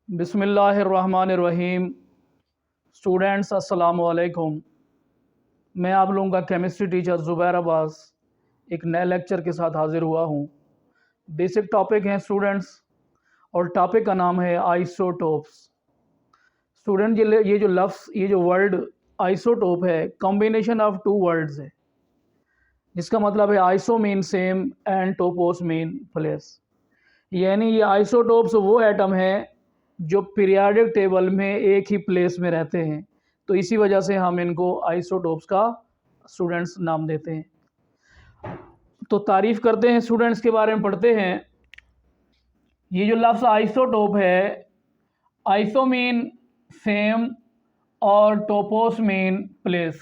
बिस्मिल्लाहिर्रहमानिर्रहीम। स्टूडेंट्स अस्सलाम वालेकुम। मैं आप लोगों का केमिस्ट्री टीचर ज़ुबैर अब्बास एक नए लेक्चर के साथ हाज़िर हुआ हूँ। बेसिक टॉपिक हैं स्टूडेंट्स, और टॉपिक का नाम है आइसोटोप्स। स्टूडेंट ये जो लफ्ज़, ये जो वर्ड आइसोटोप है, कॉम्बिनेशन ऑफ टू वर्ड्स है, जिसका मतलब है iso mean same and topos mean place. यानी ये आइसोटोप्स वो एटम है जो पीरियाडिक टेबल में एक ही प्लेस में रहते हैं, तो इसी वजह से हम इनको आइसोटोप्स का स्टूडेंट्स नाम देते हैं। तो तारीफ़ करते हैं स्टूडेंट्स के बारे में, पढ़ते हैं। ये जो लफ्ज़ आइसोटोप है, आइसो मीन सेम और टोपोस मीन प्लेस।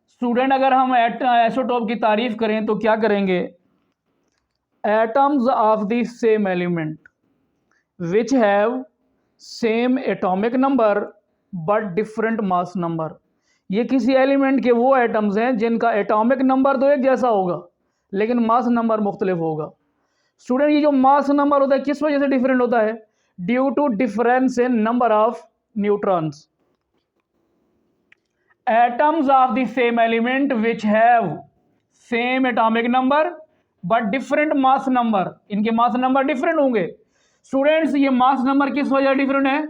स्टूडेंट अगर हम आइसोटोप की तारीफ़ करें तो क्या करेंगे? Atoms of the same element which have same atomic number but different mass number। ये किसी एलिमेंट के वो एटम्स हैं जिनका एटॉमिक नंबर तो एक जैसा होगा लेकिन मास नंबर मुख्तलिफ होगा। स्टूडेंट, ये जो मास नंबर होता है किस वजह से डिफरेंट होता है? Due to difference in number of neutrons. Atoms of the same element which have same atomic number but different mass number, इनके मास नंबर डिफरेंट होंगे। स्टूडेंट्स, ये मास नंबर किस वजह डिफरेंट है?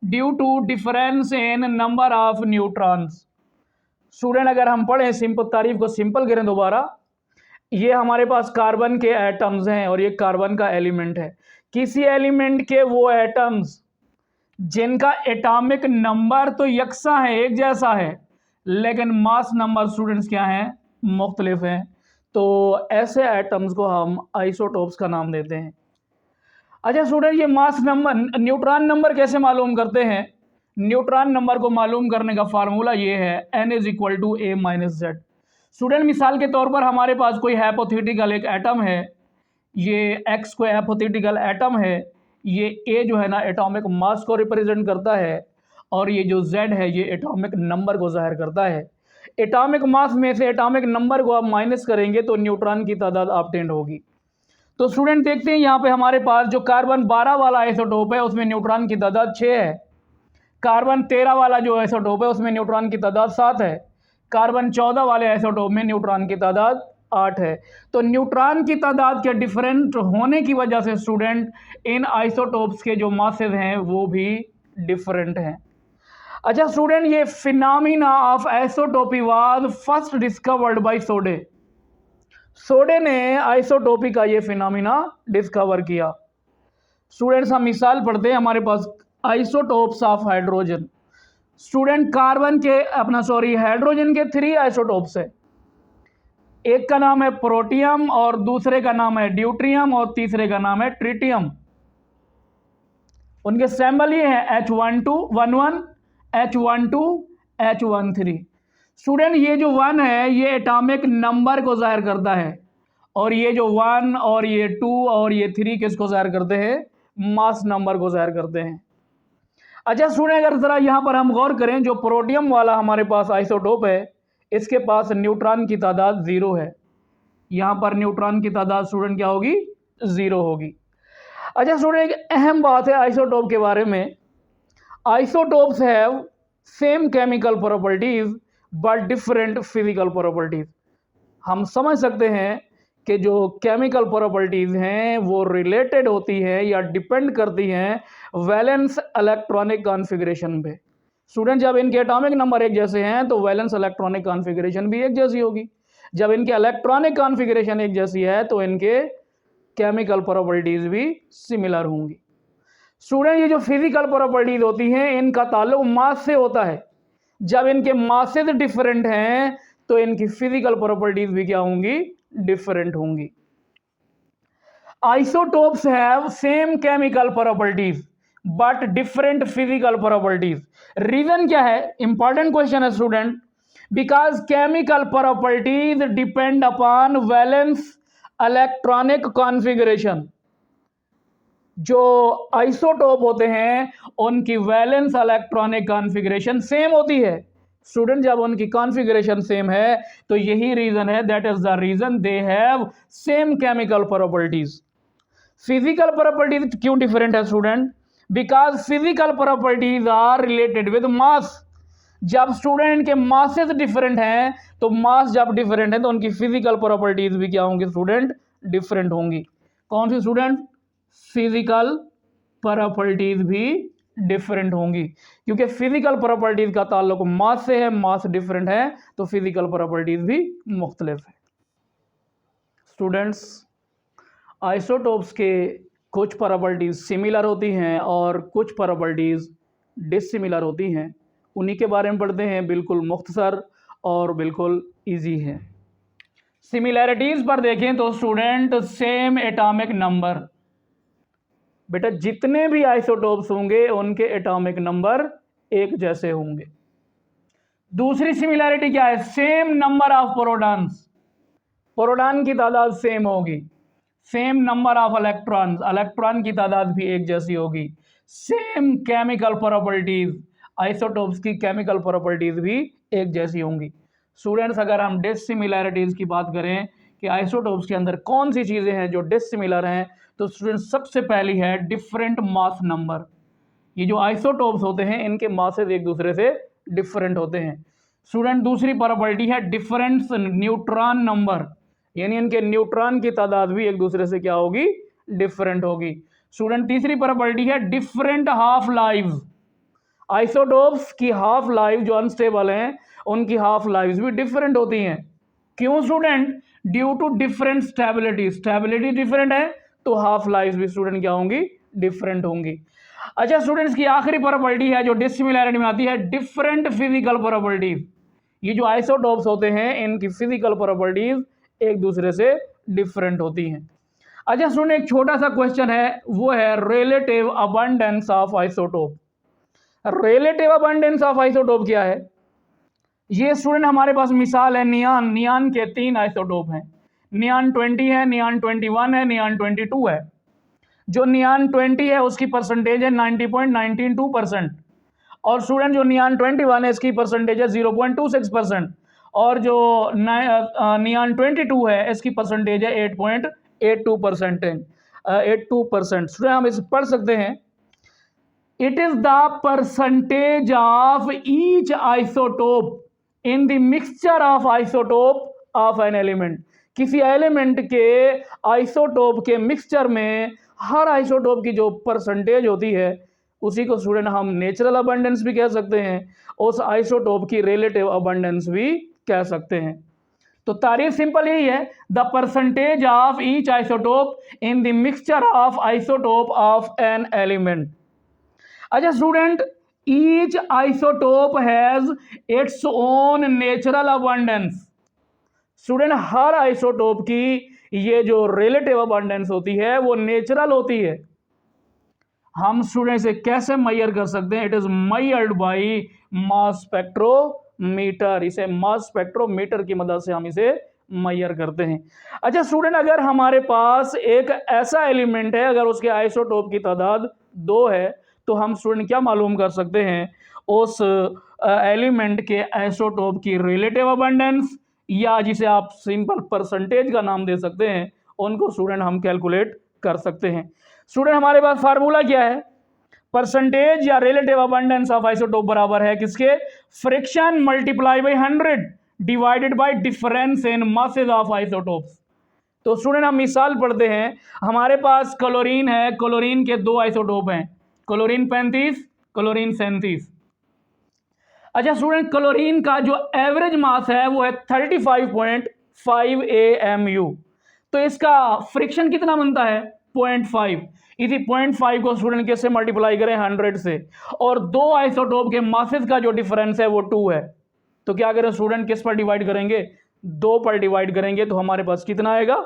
Due to difference in number of neutrons. Student, अगर हम पढ़ें, simple तारीफ को सिंपल करें दोबारा, ये हमारे पास कार्बन के एटम्स हैं और ये कार्बन का एलिमेंट है। किसी एलिमेंट के वो एटम्स जिनका एटॉमिक नंबर तो यकसा है, एक जैसा है, लेकिन मास नंबर स्टूडेंट्स क्या हैं? मुख्तलिफ हैं। तो ऐसे एटम्स को हम आइसोटोप्स का नाम देते हैं। अच्छा स्टूडेंट, ये मास नंबर, न्यूट्रॉन नंबर कैसे मालूम करते हैं? न्यूट्रॉन नंबर को मालूम करने का फार्मूला ये है, n is equal to a minus Z. Student, मिसाल के तौर पर हमारे पास कोई हाइपोथेटिकल एक एटम है, ये x कोई हाइपोथेटिकल एटम है, ये a जो है ना एटॉमिक मास को रिप्रेजेंट करता है, और ये जो z है ये एटॉमिक नंबर को जाहिर करता है। एटॉमिक मास में से एटॉमिक नंबर को आप माइनस करेंगे तो न्यूट्रॉन की तादाद ऑब्टेंड होगी। तो स्टूडेंट देखते हैं, यहाँ पे हमारे पास जो कार्बन 12 वाला आइसोटोप है उसमें न्यूट्रॉन की तादाद 6 है। कार्बन 13 वाला जो आइसोटोप है उसमें न्यूट्रॉन की तादाद 7 है। कार्बन 14 वाले आइसोटोप में न्यूट्रॉन की तादाद 8 है। तो न्यूट्रॉन की तादाद के डिफरेंट होने की वजह से स्टूडेंट इन आइसोटोप्स के जो मासेस हैं वो भी डिफरेंट हैं। अच्छा स्टूडेंट, ये phenomena of isotopy was first discovered by Soddy. Soddy ने आइसोटोपी का ये फिनोमिना डिस्कवर किया। स्टूडेंट्स, हम मिसाल पढ़ते हैं, हमारे पास isotopes of hydrogen. Student, carbon के हाइड्रोजन के 3 आइसोटोप्स है। एक का नाम है प्रोटियम और दूसरे का नाम है ड्यूट्रियम और तीसरे का नाम है ट्रिटियम। उनके सिंबल ये हैं H1211, H12, H13। स्टूडेंट, ये जो 1 है ये एटॉमिक नंबर को जाहिर करता है, और ये जो 1 और ये 2 और ये 3 किसको जाहिर करते हैं? मास नंबर को जाहिर करते हैं। अच्छा स्टूडेंट, अगर ज़रा यहाँ पर हम गौर करें, जो प्रोटियम वाला हमारे पास आइसोटोप है इसके पास न्यूट्रॉन की तादाद 0 है। यहाँ पर न्यूट्रॉन की तादाद स्टूडेंट क्या होगी? 0 होगी। अच्छा स्टूडेंट, एक अहम बात है आइसोटोप के बारे में। Isotopes have same chemical properties but different physical properties. हम समझ सकते हैं कि जो केमिकल प्रॉपर्टीज हैं वो रिलेटेड होती हैं या डिपेंड करती हैं वैलेंस इलेक्ट्रॉनिक कॉन्फ़िगरेशन पे। स्टूडेंट, जब इनके एटॉमिक नंबर एक जैसे हैं तो वैलेंस इलेक्ट्रॉनिक कॉन्फ़िगरेशन भी एक जैसी होगी। जब इनके इलेक्ट्रॉनिक कॉन्फ़िगरेशन एक जैसी है तो इनके केमिकल प्रॉपर्टीज भी सिमिलर होंगी। स्टूडेंट, ये जो फिजिकल प्रॉपर्टीज होती हैं इनका ताल्लुक मास से होता है। जब इनके मासेस डिफरेंट हैं तो इनकी फिजिकल प्रॉपर्टीज भी क्या होंगी? डिफरेंट होंगी। Isotopes have same chemical properties but different physical properties. Reason क्या है? इंपॉर्टेंट क्वेश्चन है student. Because chemical properties depend upon valence electronic configuration. जो आइसोटोप होते हैं उनकी वैलेंस इलेक्ट्रॉनिक कॉन्फ़िगरेशन सेम होती है। स्टूडेंट, जब उनकी कॉन्फ़िगरेशन सेम है तो यही रीज़न है, that is the reason they have same chemical properties. Physical properties क्यों डिफरेंट है student? Because physical properties are related with mass. जब स्टूडेंट के मासेस डिफरेंट हैं तो मास जब डिफरेंट है तो उनकी फिजिकल प्रॉपर्टीज भी क्या होंगी स्टूडेंट, डिफरेंट होंगी। कौन सी स्टूडेंट, फिजिकल प्रॉपर्टीज भी डिफरेंट होंगी, क्योंकि फिजिकल प्रॉपर्टीज का ताल्लुक मास से है, मास डिफरेंट है तो फिजिकल प्रॉपर्टीज भी मुख्तलिफ है। स्टूडेंट्स, आइसोटोप्स के कुछ प्रॉपर्टीज सिमिलर होती हैं और कुछ प्रॉपर्टीज डिसिमिलर होती हैं, उन्हीं के बारे में पढ़ते हैं। बिल्कुल मुख्तसर और बिल्कुल इजी है। सिमिलैरिटीज पर देखें तो स्टूडेंट सेम एटॉमिक नंबर, बेटा जितने भी आइसोटोप्स होंगे उनके एटॉमिक नंबर एक जैसे होंगे। दूसरी सिमिलैरिटी क्या है, same number of protons, proton की तादाद सेम होगी। Same number of electrons, electron की तादाद भी एक जैसी होगी। सेम केमिकल प्रॉपर्टीज, आइसोटोप्स की केमिकल प्रॉपर्टीज भी एक जैसी होंगी। स्टूडेंट्स, अगर हम डिसिमिलैरिटीज की बात करें कि आइसोटोप्स के अंदर कौन सी चीज़ें हैं जो डिसिमिलर हैं, तो स्टूडेंट्स सबसे पहली है डिफरेंट मास नंबर। ये जो आइसोटोप्स होते हैं इनके मासेस एक दूसरे से डिफरेंट होते हैं। स्टूडेंट, दूसरी प्रॉपर्टी है डिफरेंस न्यूट्रॉन नंबर, यानी इनके न्यूट्रॉन की तादाद भी एक दूसरे से क्या होगी, डिफरेंट होगी। स्टूडेंट, तीसरी प्रॉपर्टी है डिफरेंट हाफ लाइव्स, आइसोटोप्स की हाफ लाइफ जो अनस्टेबल हैं उनकी हाफ लाइव्स भी डिफरेंट होती हैं। क्यों student, due to different stability, stability different है तो हाफ लाइव्स भी स्टूडेंट क्या होंगी, डिफरेंट होंगी। अच्छा स्टूडेंट्स, की आखिरी प्रॉपर्टी है जो डिसिमिलैरिटी में आती है, डिफरेंट फिजिकल प्रॉपर्टीज। ये जो आइसोटोप्स होते हैं इनकी फिजिकल प्रॉपर्टीज एक दूसरे से डिफरेंट होती हैं। अच्छा स्टूडेंट, एक छोटा सा क्वेश्चन है, वो है relative abundance of isotope. Relative abundance of isotope क्या है, ये स्टूडेंट हमारे पास मिसाल है नियान, नियान के 3 आइसोटोप हैं, नियान 20 है, नियान 21 है, नियान 22 है। जो नियान 20 है उसकी परसेंटेज है 90.192%, और स्टूडेंट जो नियान 21 है इसकी परसेंटेज है 0.26%, और जो नियान 22 है इसकी परसेंटेज है 8.82%। 82%। स्टूडेंट हम इसे पढ़ सकते हैं, it is the percentage of each isotope in the mixture of isotope of an element। किसी एलिमेंट के आइसोटोप के मिक्सचर में हर आइसोटोप की जो परसेंटेज होती है उसी को स्टूडेंट हम नेचुरल अबंडेंस भी कह सकते हैं, उस आइसोटोप की रिलेटिव अबंडेंस भी कह सकते हैं। तो तारीफ सिंपल यही है, the percentage of each isotope in the mixture of isotope of an element. अच्छा student, each isotope has its own natural abundance. Student, हर आइसोटोप की ये जो रिलेटिव अबंडेंस होती है वो नेचुरल होती है। हम स्टूडेंट से कैसे मेजर कर सकते हैं, it is measured by mass spectrometer. इसे मास स्पेक्ट्रोमीटर की मदद से हम इसे मेजर करते हैं। अच्छा स्टूडेंट, अगर हमारे पास एक ऐसा एलिमेंट है अगर उसके आइसोटोप की तादाद 2 है तो हम स्टूडेंट क्या मालूम कर सकते हैं, उस एलिमेंट के आइसोटोप की रिलेटिव अबंडेंस, या जिसे आप सिंपल परसेंटेज का नाम दे सकते हैं, उनको स्टूडेंट हम कैलकुलेट कर सकते हैं। स्टूडेंट, हमारे पास फार्मूला क्या है, परसेंटेज या रिलेटिव अबंडेंस ऑफ आइसोटोप बराबर है किसके, friction multiply by 100 divided by difference in masses of isotopes. तो स्टूडेंट हम मिसाल पढ़ते हैं, हमारे पास क्लोरीन है, क्लोरीन के 2 आइसोटोप हैं, क्लोरीन 35, क्लोरीन 37। अच्छा स्टूडेंट, क्लोरीन का जो एवरेज मास है वो है 35.5 AMU, तो इसका फ्रिक्शन कितना बनता है 0.5। इसी 0.5 को स्टूडेंट कैसे मल्टीप्लाई करें 100 से, और 2 आइसोटोप के मासेस का जो डिफरेंस है वो 2 है, तो क्या करें स्टूडेंट, किस पर डिवाइड करेंगे, 2 पर डिवाइड करेंगे तो हमारे पास कितना आएगा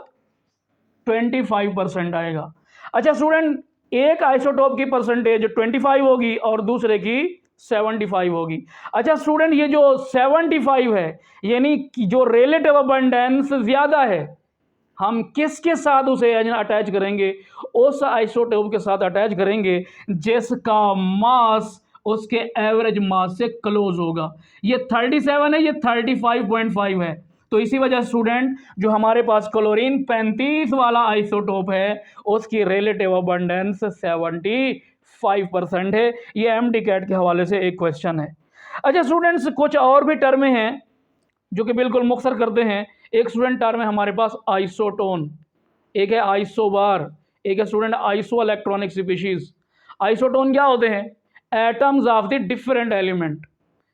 25% आएगा। अच्छा स्टूडेंट, एक आइसोटोप की परसेंटेज 25 होगी और दूसरे की 75 होगी। अच्छा स्टूडेंट, ये जो 75 है यानी कि जो रिलेटिव अबंडेंस ज्यादा है, हम किसके साथ उसे अटैच करेंगे, उस आइसोटोप के साथ अटैच करेंगे जिसका मास उसके एवरेज मास से क्लोज होगा। ये 37 है, ये 35.5 है, तो इसी वजह स्टूडेंट जो हमारे पास क्लोरीन 35 वाला आइसोटोप है उसकी रिलेटिव अबंडेंस 75 5% है। ये MTCAT के हवाले से एक क्वेश्चन है। अच्छा स्टूडेंट्स, कुछ और भी टर्में हैं जो कि बिल्कुल मुख्तसर करते हैं। एक स्टूडेंट टर्म है हमारे पास आइसोटोन, एक है आइसोबार, एक है student iso electronic species. Isotone क्या होते हैं? Atoms of the different element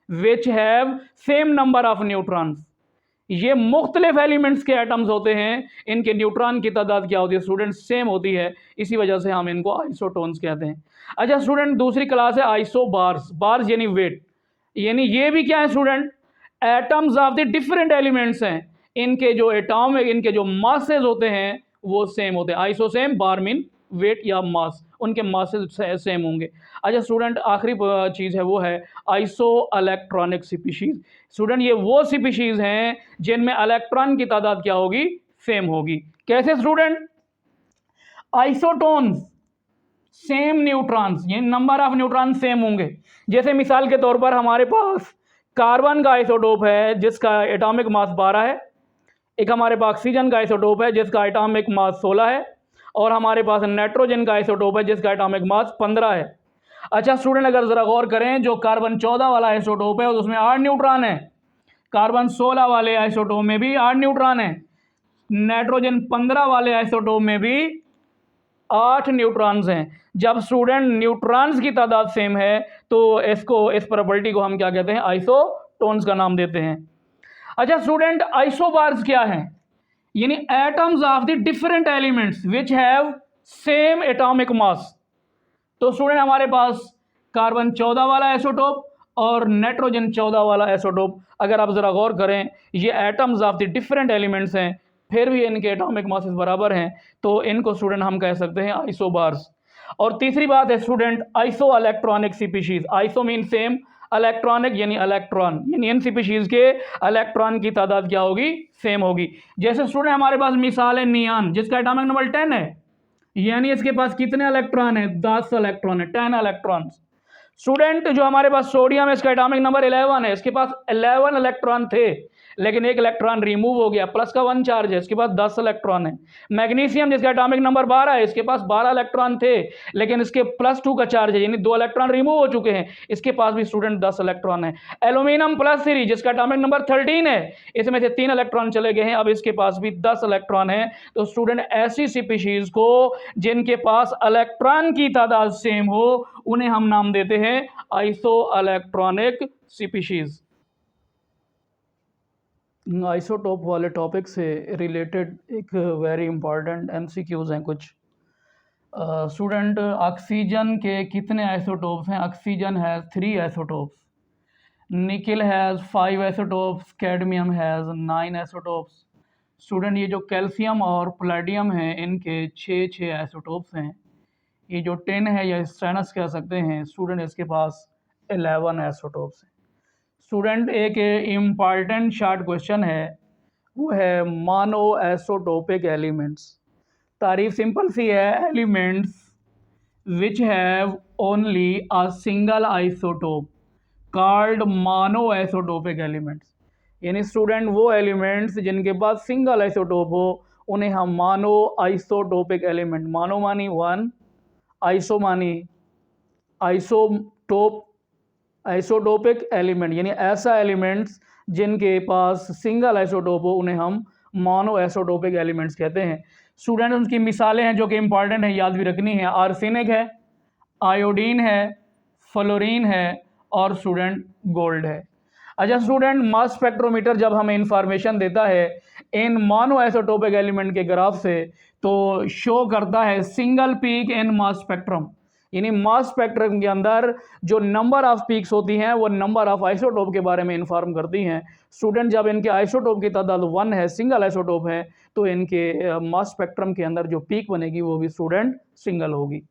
which have same number of neutrons. ये मुख्तलिफ एलिमेंट्स के एटम्स होते हैं, इनके न्यूट्रॉन की तादाद क्या होती है स्टूडेंट? सेम होती है, इसी वजह से हम इनको आइसोटोन्स कहते हैं। अच्छा स्टूडेंट, दूसरी क्लास है आइसोबार्स। बार्स यानी वेट, यानी ये भी क्या है student? Atoms of the different elements हैं, इनके जो एटॉम, इनके जो मासेज होते हैं वो सेम होते हैं। आइसो सेम, बार मीन वेट या मास, उनके मासेज सेम होंगे। अच्छा स्टूडेंट, आखिरी चीज़ है वो है आइसो इलेक्ट्रॉनिक स्पीशीज। स्टूडेंट, ये वो स्पीशीज हैं जिनमें इलेक्ट्रॉन की तादाद क्या होगी? सेम होगी। कैसे स्टूडेंट? आइसोटोन्स सेम न्यूट्रॉन्स, ये नंबर ऑफ न्यूट्रॉन सेम होंगे। जैसे मिसाल के तौर पर हमारे पास कार्बन का आइसोटोप है जिसका एटॉमिक मास 12 है, एक हमारे पास ऑक्सीजन का आइसोटोप है जिसका एटॉमिक मास 16 है, और हमारे पास नाइट्रोजन का आइसोटोप है जिसका एटॉमिक मास 15 है। अच्छा स्टूडेंट, अगर ज़रा गौर करें, जो कार्बन 14 वाला आइसोटोप है उसमें 8 न्यूट्रॉन है, कार्बन 16 वाले आइसोटोप में भी 8 न्यूट्रॉन है, नाइट्रोजन 15 वाले आइसोटोप में भी 8 न्यूट्रॉन्स हैं। जब स्टूडेंट न्यूट्रॉन्स की तादाद सेम है तो इसको, इस प्रॉपर्टी को हम क्या कहते हैं? आइसोटोन्स का नाम देते हैं। अच्छा स्टूडेंट, आइसोबार्स क्या हैं? यानी atoms of the different elements which have same atomic mass. तो स्टूडेंट, हमारे पास कार्बन 14 वाला आइसोटोप और नाइट्रोजन 14 वाला आइसोटोप, अगर आप ज़रा गौर करें, ये atoms of the different elements हैं, फिर भी इनके एटॉमिक मासेस बराबर हैं, तो इनको स्टूडेंट हम कह सकते हैं आइसोबार्स। और तीसरी बात है student iso electronic species. Iso mean same, electronic यानी इलेक्ट्रॉन, यानी इन स्पीशीज के इलेक्ट्रॉन की तादाद क्या होगी? सेम होगी। जैसे स्टूडेंट हमारे पास मिसाल है नियान, जिसका एटॉमिक नंबर 10 है, यानी इसके पास कितने इलेक्ट्रॉन है? 10 इलेक्ट्रॉन है, 10 इलेक्ट्रॉन। स्टूडेंट, जो हमारे पास सोडियम है, इसका एटॉमिक नंबर 11 है, इसके पास 11 इलेक्ट्रॉन थे, लेकिन एक इलेक्ट्रॉन रिमूव हो गया, प्लस का 1 चार्ज है, इसके पास 10 इलेक्ट्रॉन है। मैग्नीशियम, जिसका एटॉमिक नंबर 12 है, इसके पास 12 इलेक्ट्रॉन थे, लेकिन इसके +2 का चार्ज है, यानी 2 इलेक्ट्रॉन रिमूव हो चुके हैं, इसके पास भी स्टूडेंट 10 इलेक्ट्रॉन है। एल्यूमिनियम +3, जिसका एटॉमिक नंबर 13 है, इसमें से 3 इलेक्ट्रॉन चले गए हैं, अब इसके पास भी 10 इलेक्ट्रॉन है। तो स्टूडेंट, ऐसी स्पीशीज को जिनके पास इलेक्ट्रॉन की तादाद सेम हो, उन्हें हम नाम देते हैं आइसो इलेक्ट्रॉनिक स्पीशीज। आइसोटोप वाले टॉपिक से रिलेटेड एक वेरी इंपॉर्टेंट MCQs हैं कुछ। स्टूडेंट, ऑक्सीजन के कितने आइसोटोप्स हैं? Oxygen has 3 isotopes, nickel has 5 isotopes, cadmium has 9 isotopes. Student, ये जो कैल्शियम और प्लेडियम हैं, इनके 6 आइसोटोप्स हैं। ये जो 10 है, या स्टेनस कह सकते हैं स्टूडेंट, इसके पास 11 आइसोटोप्स हैं। स्टूडेंट, एक इम्पॉर्टेंट शार्ट क्वेश्चन है, वो है मोनो आइसोटोपिक एलिमेंट्स। तारीफ सिंपल सी है, elements which have only a single isotope called mono isotopic elements. यानी स्टूडेंट, वो एलिमेंट्स जिनके पास सिंगल आइसोटोप हो, उन्हें हम मोनो आइसोटोपिक एलिमेंट, मोनो मानी 1, आइसो मानी आइसोटोप, आइसोटोपिक एलिमेंट यानी ऐसा एलिमेंट्स जिनके पास सिंगल आइसोटोप हो, उन्हें हम मोनो आइसोटोपिक एलिमेंट्स कहते हैं। स्टूडेंट, उनकी मिसालें हैं जो कि इंपॉर्टेंट है, याद भी रखनी है। आर्सेनिक है, आयोडीन है, फ्लोरीन है, और स्टूडेंट गोल्ड है। अच्छा स्टूडेंट, मास स्पेक्ट्रोमीटर जब हमें इंफॉर्मेशन देता है इन मोनो आइसोटोपिक एलिमेंट के ग्राफ से, तो शो करता है single peak in mass spectrum, यानी मास स्पेक्ट्रम के अंदर जो नंबर ऑफ पीक्स होती हैं वो नंबर ऑफ आइसोटोप के बारे में इन्फॉर्म करती हैं। स्टूडेंट, जब इनके आइसोटोप की तादाद 1 है, सिंगल आइसोटोप है, तो इनके मास स्पेक्ट्रम के अंदर जो पीक बनेगी वो भी स्टूडेंट सिंगल होगी।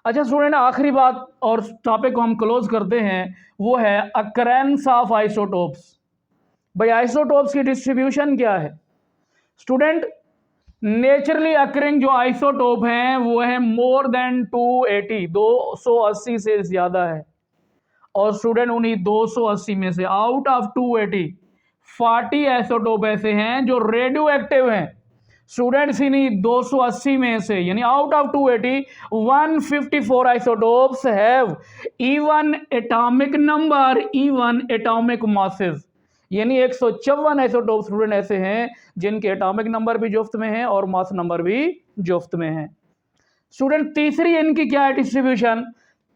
अच्छा स्टूडेंट, आखिरी बात और टॉपिक को हम क्लोज करते हैं, वो है अकरेंस ऑफ आइसोटोप्स। भाई, आइसोटोप्स की डिस्ट्रीब्यूशन क्या है? स्टूडेंट, नेचुरली अकरिंग जो आइसोटोप हैं वो है मोर देन 280, 280 से ज़्यादा है। और स्टूडेंट, उन्हीं 280 में से आउट ऑफ 280 40 आइसोटोप ऐसे हैं जो रेडियो एक्टिव हैं, स्टूडेंट्स इन्हीं 280 में से यानी out of 280 154 isotopes have even atomic number, even atomic masses, यानी 154 आइसोटोप स्टूडेंट ऐसे हैं जिनके एटॉमिक नंबर भी जुफ्त में है और मास नंबर भी जुफ्त में है। स्टूडेंट तीसरी इनकी क्या है डिस्ट्रीब्यूशन,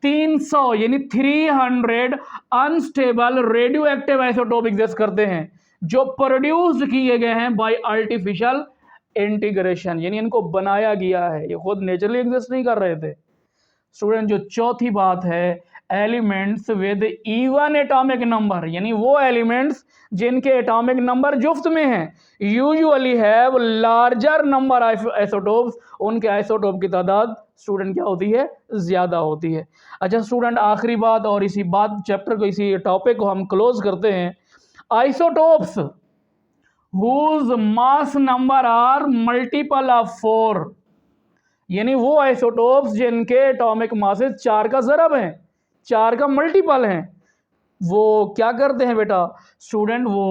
300 यानी 300 unstable radio active isotope exist करते हैं जो प्रोड्यूस किए गए हैं बाय आर्टिफिशियल इंटीग्रेशन, यानी इनको बनाया गया है, ये खुद नेचुरली एग्जिस्ट नहीं कर रहे थे। स्टूडेंट जो चौथी बात है, elements with even atomic number, यानी वो एलिमेंट्स जिनके एटॉमिक नंबर जुफ्त में हैं, usually have larger number of isotopes, उनके आइसोटोप की तादाद स्टूडेंट क्या होती है, ज़्यादा होती है। अच्छा स्टूडेंट आखिरी बात, और इसी बात चैप्टर को, इसी टॉपिक को हम क्लोज करते हैं। Isotopes whose mass number are multiple of 4, यानी वो आइसोटोप्स जिनके एटॉमिक मासेस 4 का ज़रब है, 4 का मल्टीपल हैं, वो क्या करते हैं बेटा स्टूडेंट, वो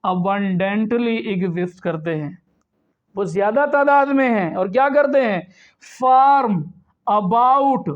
अबंडेंटली एग्जिस्ट करते हैं, वो ज़्यादा तादाद में हैं और क्या करते हैं, form about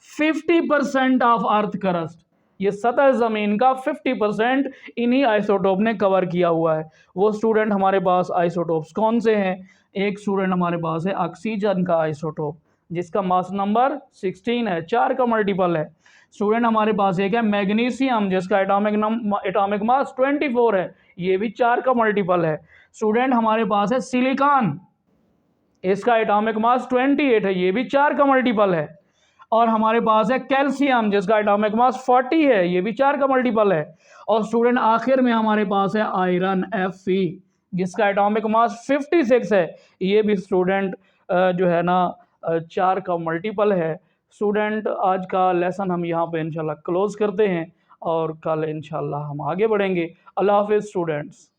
50% of earth crust, ये सतह ज़मीन का 50% इन्हीं आइसोटोप ने कवर किया हुआ है। वो स्टूडेंट हमारे पास आइसोटोप्स कौन से हैं, एक स्टूडेंट हमारे पास है ऑक्सीजन का आइसोटोप जिसका मास नंबर 16 है, 4 का मल्टीपल है। स्टूडेंट हमारे पास एक है मैग्नीशियम जिसका एटॉमिक मास 24 है, ये भी 4 का मल्टीपल है। स्टूडेंट हमारे पास है सिलिकॉन, इसका एटॉमिक मास 28 है, ये भी 4 का मल्टीपल है। और हमारे पास है कैल्शियम जिसका एटॉमिक मास 40 है, ये भी 4 का मल्टीपल है। और स्टूडेंट आखिर में हमारे पास है आयरन Fe जिसका एटॉमिक मास 56 है, ये भी स्टूडेंट जो है ना 4 का मल्टीपल है। स्टूडेंट आज का लेसन हम यहाँ पे इंशाल्लाह क्लोज करते हैं और कल इंशाल्लाह हम आगे बढ़ेंगे। अल्लाह हाफिज़ स्टूडेंट्स।